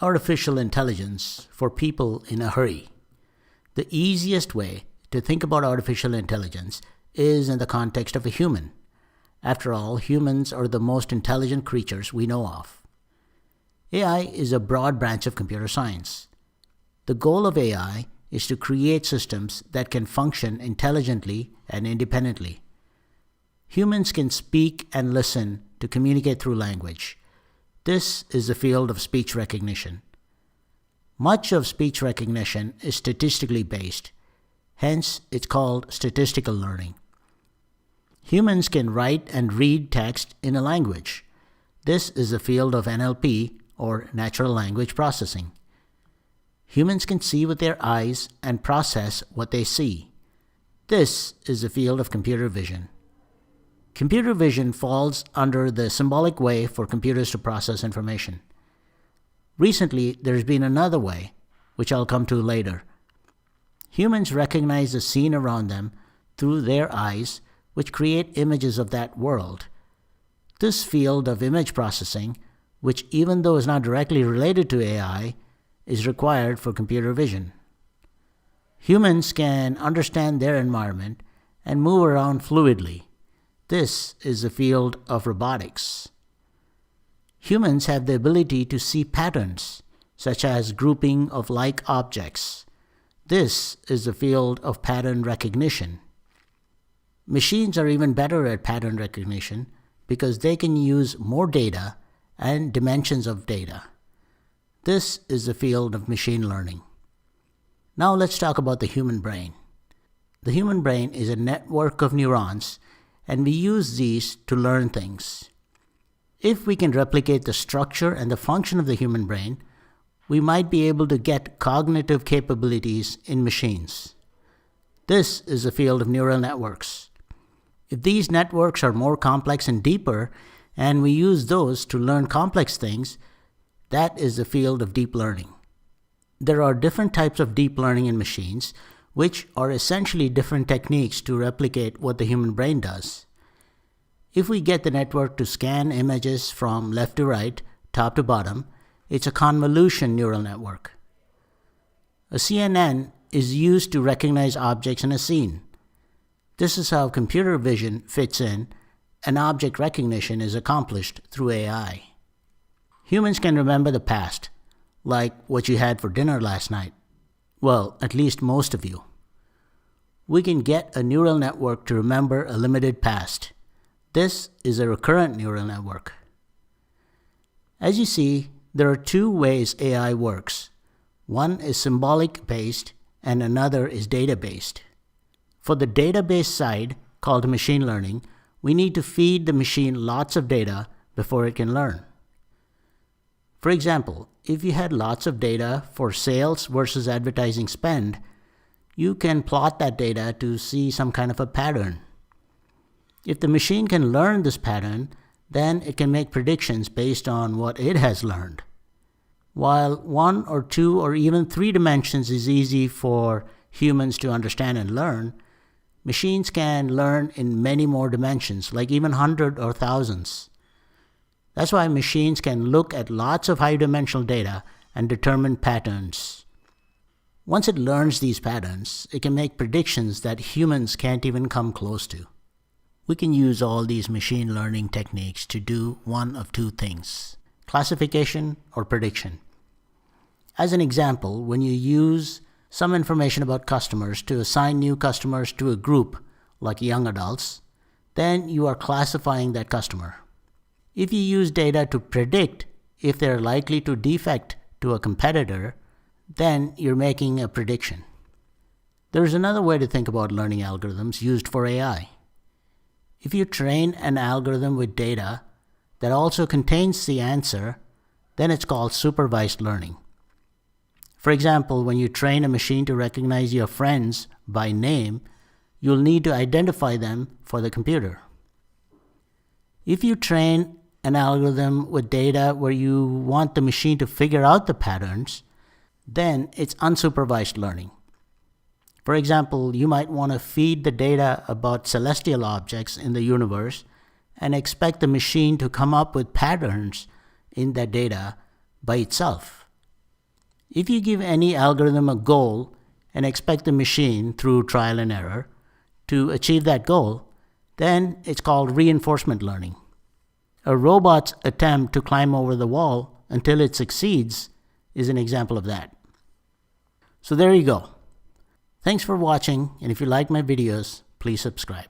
Artificial intelligence for people in a hurry. The easiest way to think about artificial intelligence is in the context of a human. After all, humans are the most intelligent creatures we know of. AI is a broad branch of computer science. The goal of AI is to create systems that can function intelligently and independently. Humans can speak and listen to communicate through language. This is the field of speech recognition. Much of speech recognition is statistically based, hence it's called statistical learning. Humans can write and read text in a language. This is the field of NLP, or natural language processing. Humans can see with their eyes and process what they see. This is the field of computer vision. Computer vision falls under the symbolic way for computers to process information. Recently, there's been another way, which I'll come to later. Humans recognize the scene around them through their eyes, which create images of that world. This field of image processing, which even though is not directly related to AI, is required for computer vision. Humans can understand their environment and move around fluidly. This is the field of robotics. Humans have the ability to see patterns, such as grouping of like objects. This is the field of pattern recognition. Machines are even better at pattern recognition because they can use more data and dimensions of data. This is the field of machine learning. Now let's talk about the human brain. The human brain is a network of neurons, and we use these to learn things. If we can replicate the structure and the function of the human brain, we might be able to get cognitive capabilities in machines. This is the field of neural networks. If these networks are more complex and deeper, and we use those to learn complex things, that is the field of deep learning. There are different types of deep learning in machines, which are essentially different techniques to replicate what the human brain does. If we get the network to scan images from left to right, top to bottom, it's a convolution neural network. A CNN is used to recognize objects in a scene. This is how computer vision fits in, and object recognition is accomplished through AI. Humans can remember the past, like what you had for dinner last night. Well, at least most of you. We can get a neural network to remember a limited past. This is a recurrent neural network. As you see, there are two ways AI works. One is symbolic-based and another is data-based. For the database side, called machine learning, we need to feed the machine lots of data before it can learn. For example, if you had lots of data for sales versus advertising spend, you can plot that data to see some kind of a pattern. If the machine can learn this pattern, then it can make predictions based on what it has learned. While 1 or 2 or even 3 dimensions is easy for humans to understand and learn, machines can learn in many more dimensions, like even 100 or thousands. That's why machines can look at lots of high-dimensional data and determine patterns. Once it learns these patterns, it can make predictions that humans can't even come close to. We can use all these machine learning techniques to do one of two things: classification or prediction. As an example, when you use some information about customers to assign new customers to a group, like young adults, then you are classifying that customer. If you use data to predict if they're likely to defect to a competitor, then you're making a prediction. There's another way to think about learning algorithms used for AI. If you train an algorithm with data that also contains the answer, then it's called supervised learning. For example, when you train a machine to recognize your friends by name, you'll need to identify them for the computer. If you train an algorithm with data where you want the machine to figure out the patterns, then it's unsupervised learning. For example, you might want to feed the data about celestial objects in the universe and expect the machine to come up with patterns in that data by itself. If you give any algorithm a goal and expect the machine, through trial and error, to achieve that goal, then it's called reinforcement learning. A robot's attempt to climb over the wall until it succeeds is an example of that. So there you go. Thanks for watching, and if you like my videos, please subscribe.